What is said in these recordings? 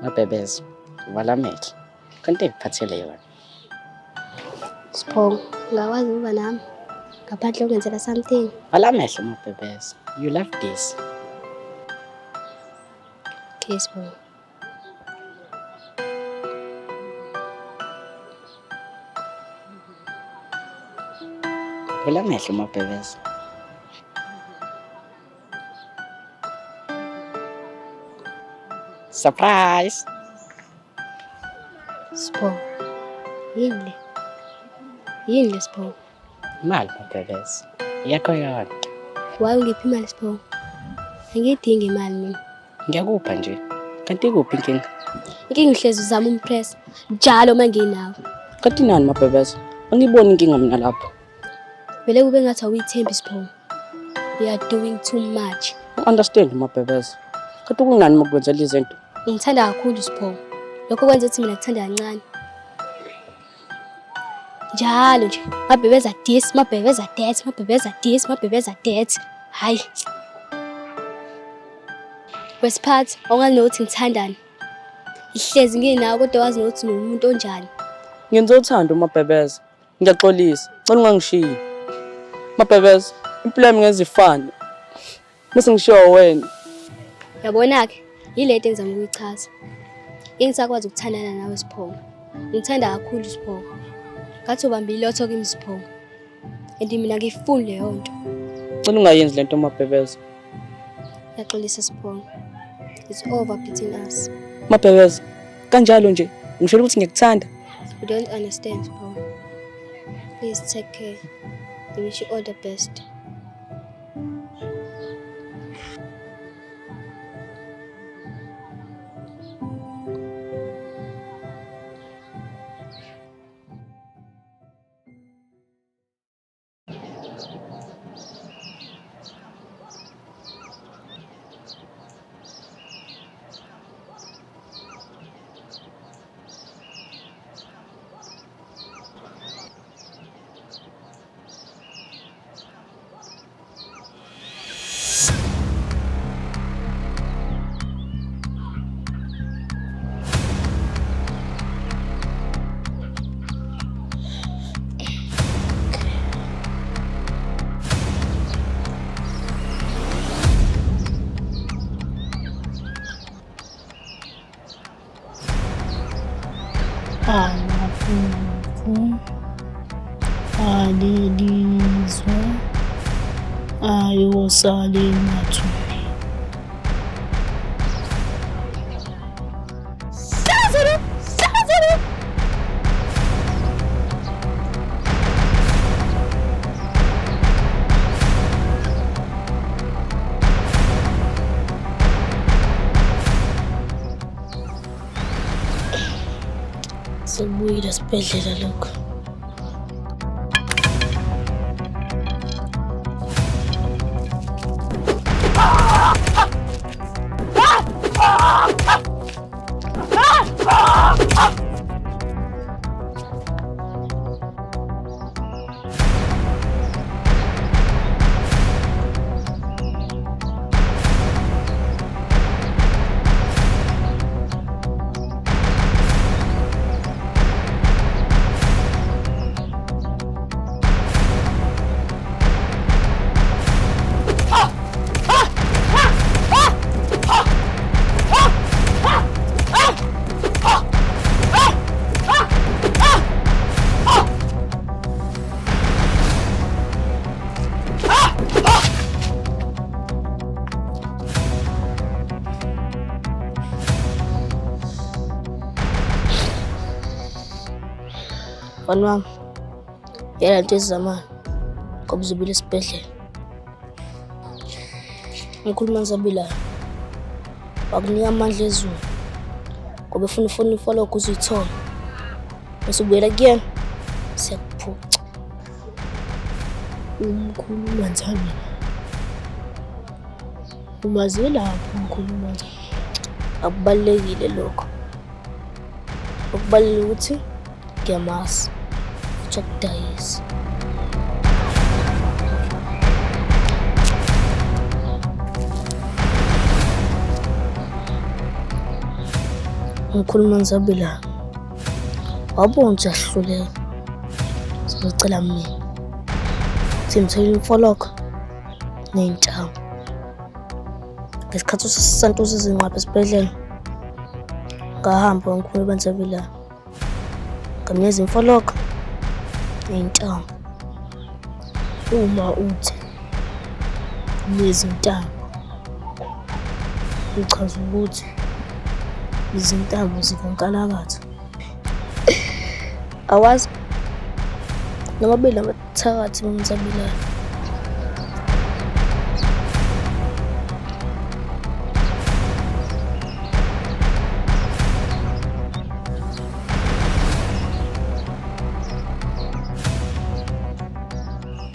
Mabhebhezi, vala amehlo. Kanti ngiphathele yona. Sipho, ngakwazi ukuba nami ngaphandle kokungenzela something. Vala amehlo mabhebhezi. You love this. Okay, Sipho. Vala amehlo mabhebhezi. Surprise! Sipho, yini le Sipho? Imali mabhebhezi. Yakho yona. Why ungiphi imali Sipho? Angiyidingi imali mina. Ngiyakupha nje. Kanti ikuphi inkinga? Inkinga ihlezi uzama umpress njalo manginawe. Kanti nani mabhebhezi? Angiboni inkinga mina lapho. Vele kube ngathi awuyithembi Sipho. You are doing too much. Understand mabhebhezi. Kanti kunani makwenzela izinto? Ngithanda kakhulu Sipho. Lokho kwenza ukuthi mina ngithanda kancane. Njalo nje, mabhebeza this, mabhebeza that, mabhebeza this, mabhebeza that. Hayi. Wesiphathi, awungazi nokuthi ngithandani. Ihlezi nginawo kodwa wazi nokuthi umuntu onjani. Ngenza uthando mabhebhezi. Ngiyaxolisa. Cela ungangishiyi. Mabhebhezi, impilo yami ngezifana. Mase ngishiya wena. Yabona ke, yilento engizama ukuyichaza. Engisakwazi ukuthandana nawe Sipho. Ngithanda kakhulu Sipho. Ngathi ubamba ilotho kimi Sipho. And mina ngifuni leyo nto. Cela ungayenzi lento mabhebhezi. Yaxolisa Sipho. It's over between us. Mabhebhezi, kanjalo nje. Ngishela ukuthi ngiyakuthanda. You don't understand Sipho. Please take care. I wish you all the best. Amaphupho alelizwe ayosala emathubeni. Sazulu! Sebuyile esibhedlela lokho. Mfana wami, yena nto ezizamani ngoba uzobile esibhedlela. Ngikhuluma ngizabilayo. Wakunika amandla ezulu ngoba ufuna ifollow ukuze uyithole. Bese ubuyela kuyena siyakuphuca. Umkhuluma njani? Umazi lapho umkhuluma njani? Akubalekile lokho. Okubalekile ukuthi ngiyamazi ukudayisa. Ngikhuluma ngizabela. Wabona ukuthi uyahluleka. Sizocela mina. Simthole imfoloko ney'ntambo. Ngesikhathi uSantos izinqapha esibhedlela. Ngahamba ngikhuluma ngizabela. Ngamnikeza imfoloko ney'ntambo. Uma uthi nezintambo uchaza ukuthi izintambo zikankalakatha. Awazi namabili amathakathi bangizabelayo.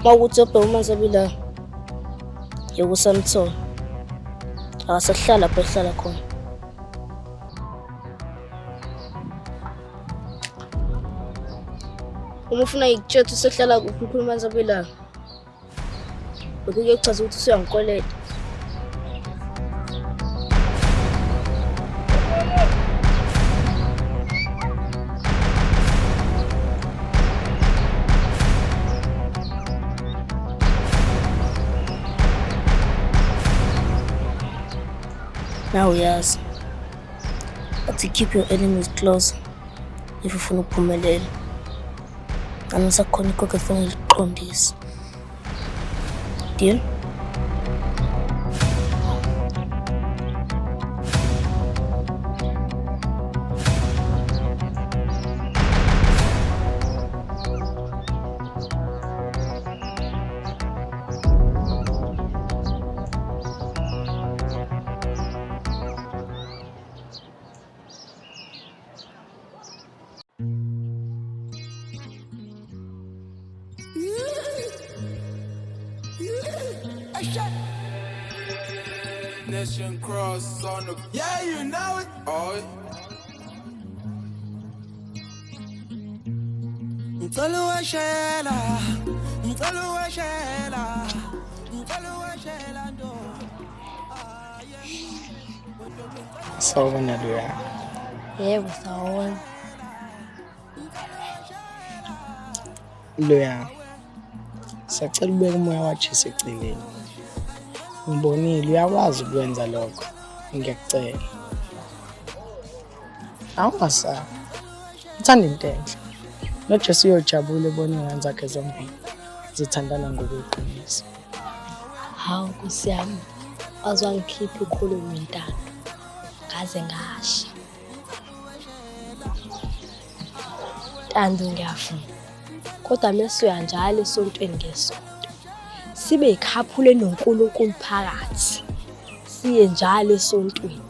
Mawukuthi obheka uMazabela yokusamthola. Akasahlala lapho ehlala khona. Uma ufuna ikutshela ukuthi usehlala kuphi ukhuluma uMazabela. Lokhu kuyochaza ukuthi usuyangikoleta. Now yes. But to keep your enemies close if ufuna ukuphumelela. Anasakhona ikho kufanele liqondise. Deal? Nation cross on the yeah, you know it. Oh. Sawubona Luya. Yebo, sawubona. Luya. Sacela ubeke umoya wajisa eceleni. Ngibonile uyakwazi ukwenza lokho. Ngiyakucela. Awungasa. Uthanda into enhle. Not just uyojabula ebona ingane zakhe zombili zithandana ngokuqinisa. Hawu Nkosi yami. Azwangikhipha ikhulumo intando. Ngaze ngasha. Tando ngiyafuna. Kodwa mase uyanjalo esontweni ngesonto. Sibe ikhaphule noNkulunkulu phakathi. Siye njalo esontweni.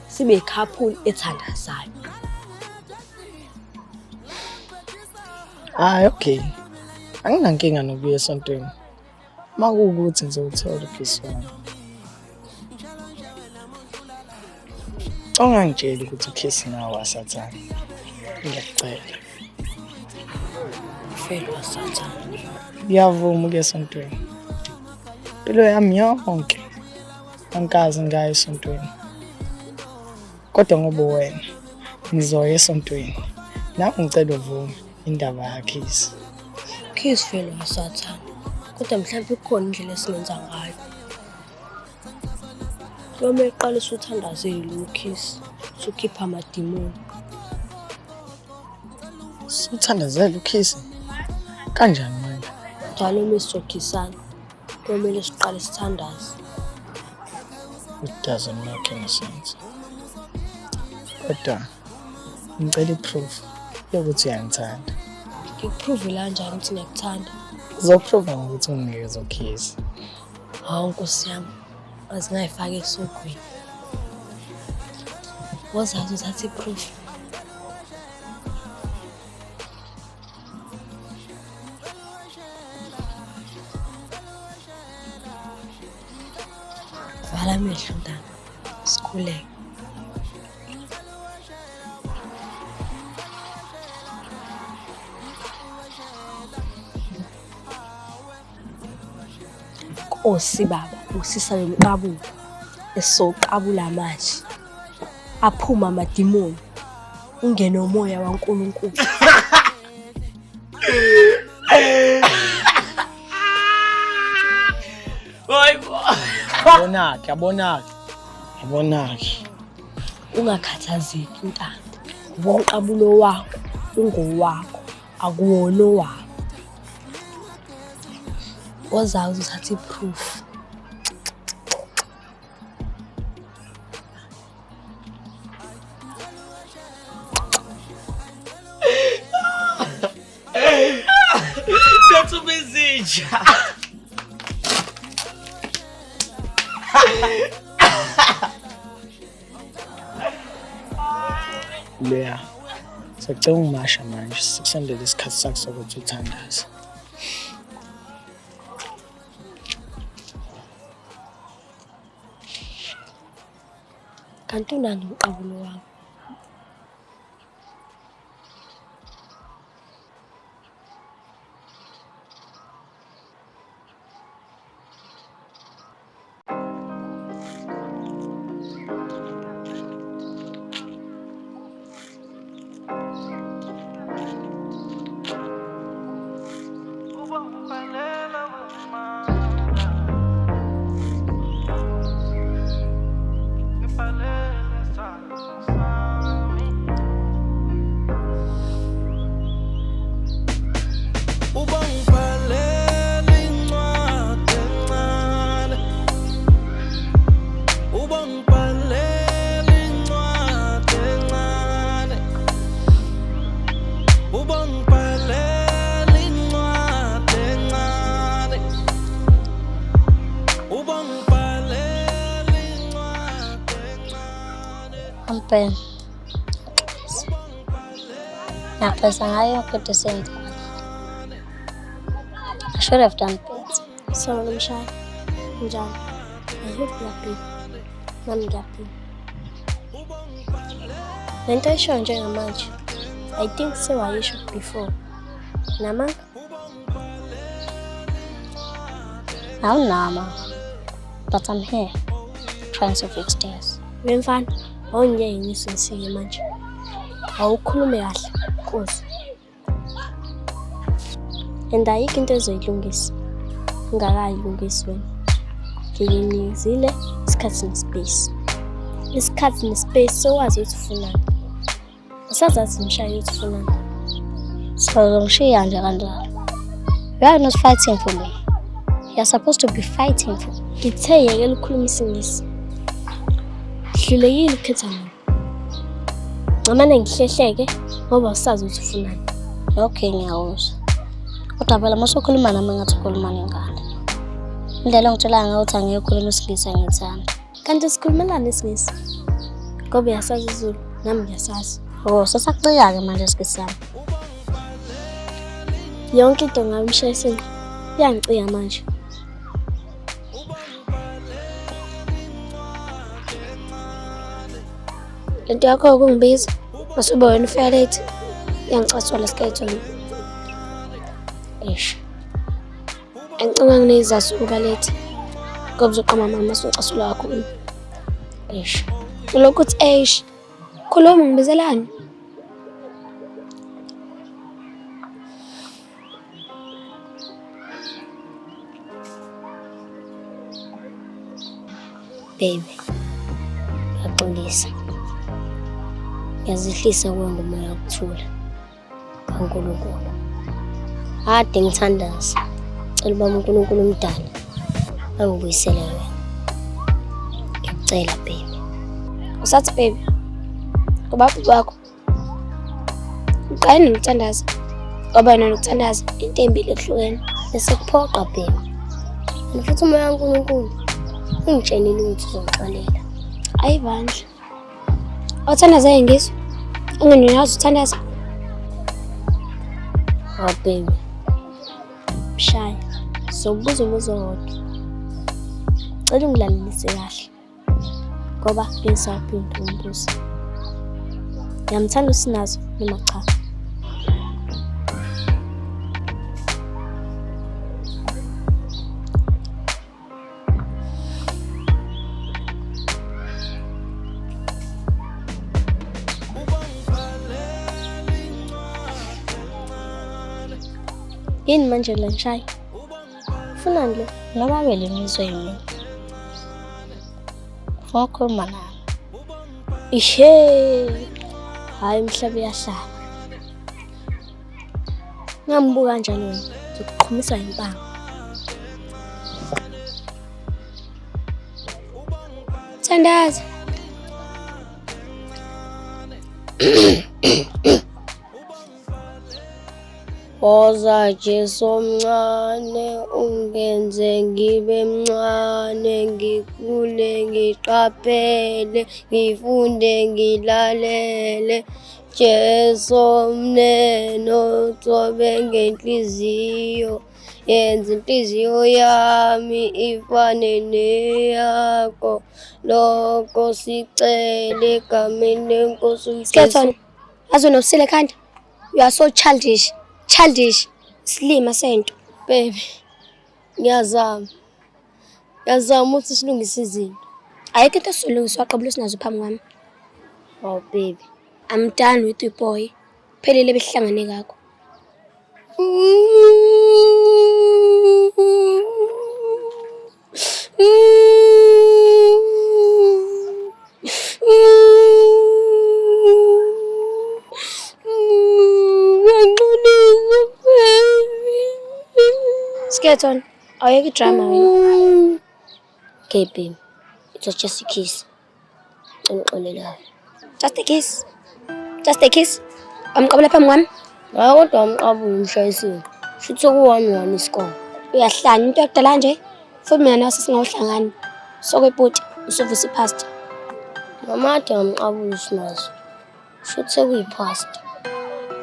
Sibe ikhaphule ethandazayo. Okay. Anginankinga nokuya esontweni. Makuwukuthi ngizowuthola uphisi wami. Ungangitsheli ukuthi ukhisi nawe wasathana. Ngiyakucela. Felo wasathana. Ngiyavuma ukuya esontweni. Impilo yami yonke angikaze ngaya esontweni. Kodwa ngoba wena ngizoya esontweni. Nawe ngicela uvume indaba yakhisi. Khisi felo wasathana. Kodwa mhlawumbe ikhona indlela esingenza ngayo. Noma eqala usuthandazeli lo khisi, usukhipha amadimoni. Sithandazela ukhisi. Kanjani manje? Njalo mesizokhisana. Kumele siqale sithandaze. It doesn't make any sense. Kodwa ngicela iproof yokuthi uyangithanda. Ngikuprove kanjani ukuthi ngiyakuthanda? Uzoprova ngokuthi unginikeze ukhisi. Hawu Nkosi yami. Azingayifaki esogwini. Wazazi uthatha iproof. Vala amehlo ntana. Sikhuleke. Nkosi baba, usisa lomqabulo. Esoqabula manje. Aphuma amadimoni. ungene umoya waNkulunkulu. Yabonake. Ungakhathazeki ntanda. Umqabulo wakho ungowakho, akuwona owakho. Ozayo uthatha iproof. That's a message. Leya. Sacela ungimasha manje sikusendele isikhathi sakho sokuthi uthandaze. Kanti unani umqabulo wakho? Ben. Naxolisa ngayo yonke into esenzakala. I should have done better. So Mshay, njani? I hope uyaphila. Nami ngiyaphila. Lento esho njengamanje, I think sewayisho before. Nama? Awunama. But I'm here, trying to fix things. Wemfana, awungeke ngisingisike manje. Awukhulume kahle, Nkosi. And ayikho into ezoyilungisa. Ngakayilungisi wena. Ngiyinikizile isikhathi nespace. Isikhathi nespace sowazi ukuthi ufunani. Usazazi Mshay ukuthi ufunani. So ngishiya nje kanjalo. You are not fighting for me. You are supposed to be fighting for me. Ngithe yekela ukukhuluma isingisi. Hlulekile ukhetha mina. Ngamane ngihlehleke ngoba usazi ukuthi ufunani. Okay, ngiyawuzwa. Kodwa phela masokhuluma nami ngathi ukhuluma nengane. Indlela ongitshela ngayo ukuthi angeke ukhulume isingisi ngithanda. Kanti sikhulumelana isingisi. Ngoba yasazi isiZulu, nami ngiyasazi. Oh, sasakucika-ke manje isikisi sami. Yonke into ngamshaye senqi. Iyangicika manje. Lento yakho ukungibiza, masuba wena ufika late. Iyangicasula lesikhetho. Eish. Angicanga nginezizathu ukuba late. Ngoba uzoqama mama socasula kakhulu. Eish. Lokho uthi eish. Khuluma ngibizelani? Baby, ngiyaxolisa. Ngiyazihlisa kuwe ngomoya wokuthula kaNkulunkulu. Ade ngithandaza. Cela uba uNkulunkulu umdala angibuyisele wena. Ngiyacela baby. Usathi baby. Ubaba wakho. Uqale nomthandaza. Ngoba yena nokuthandaza into embili ehlukene. Bese kuphoqa baby. Futhi umoya kaNkulunkulu ungitshelile ukuthi uzongixolela. Ayibandla. Awuthandaza ngizwe. Ungenazi uthandaza. Oh baby. Mshay. Sobuza umuzo wodwa. Cela ungilalelise kahle. Ngoba ngisaphinda umbuzo. Ngiyamthanda uSinazo noma cha. Yini manje le Mshay? Ufuna nje? Ngoba vele imizwa yimi. Ngokhuluma nawe. Ishe. Hayi mhlaba uyahlala. Ngambuka kanjani wena? Ngizokuqhumisa impama. Thandaza. Woza Jesu mncane ungenze ngibe mncane ngikhule ngiqaphele ngifunde ngilalele Jesu mneno tsobe ngenhliziyo yenza inhliziyo yami ifane neyakho lokho sicele egameni lenkosi uJesu. Azonobusile khanda. You are so childish. Childish. Silima sento. Baby. Ngiyazama ukuthi silungise izinto. Ayikho into esolungiswa qabula sinazo phambi kwami. Oh baby. I'm done with you boy. Phelele behlangane kakho. Skeleton, awuyeke idrama wena. Okay babe, it was just a kiss. Just a kiss. Just a kiss. Amqabula phambi kwami. Hayi kodwa amqabula umshayisile. Futhi ku-1-1 isikole. Uyahlanya into yakudala nje. Futhi mina nawe singawuhlangani. Sokwebhuti usuvisa ipasta. Mama ade ngamqabula usinazo. Futhi sekuyipasta.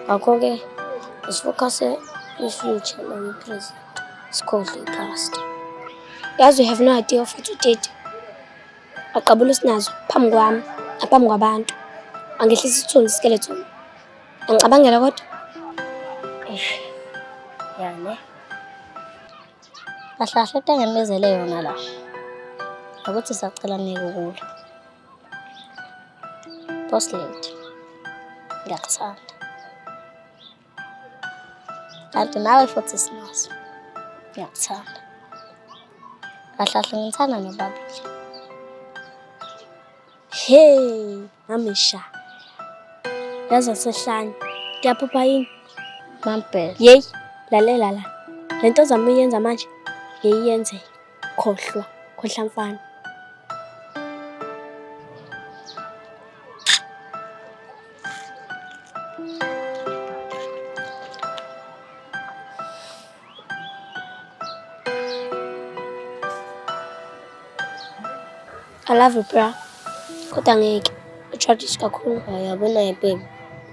Ngakho-ke asifocuse i-future nange-present. Sikhohlwe i-past. Yazi you have no idea of what you did. Aqabula sinazo phambi kwami, aphambi kwabantu. Angehlisa isithunzi skeleton. Angicabangela kodwa. Yani. Kahle into engemezele yona la. Ukuthi sacela nike ukudla. Boss lady. Ngiyakuthanda. Kanti nawe futhi sinazo. Ngiyakuthanda. Kahle ngithanda nobabili. Hey, Mamisha. Yazi asehlanye. Kuyaphupha yini? Mampela. Yey, lalela la. Lento zami uyenza manje. Yeyenze. Khohlwa mfana. I love you, bra. Kodwa ngeke. Utradish kakhulu. Yabona baby.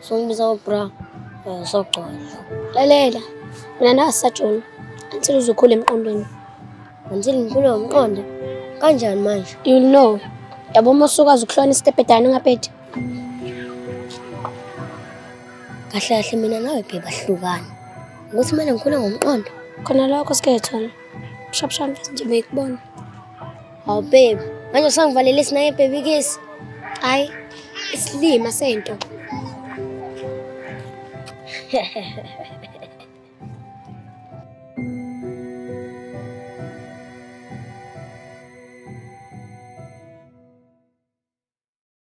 Songibiza ubra. Soqola. Lalela. Mina nasajona. Until uzokhula emqondweni. Until ngikhule umqondo. Kanjani manje? You know. Yabo mosukazi ukuhlona istep edani ngaphethe. Kahle mina nawe baby ahlukana. Ukuthi manje ngikhule ngomqondo. Khona lokho skeleton. Shap nje bekubona. Hawu baby. Manje usangivalele sinaye baby kiss. Hayi. Isilima sento.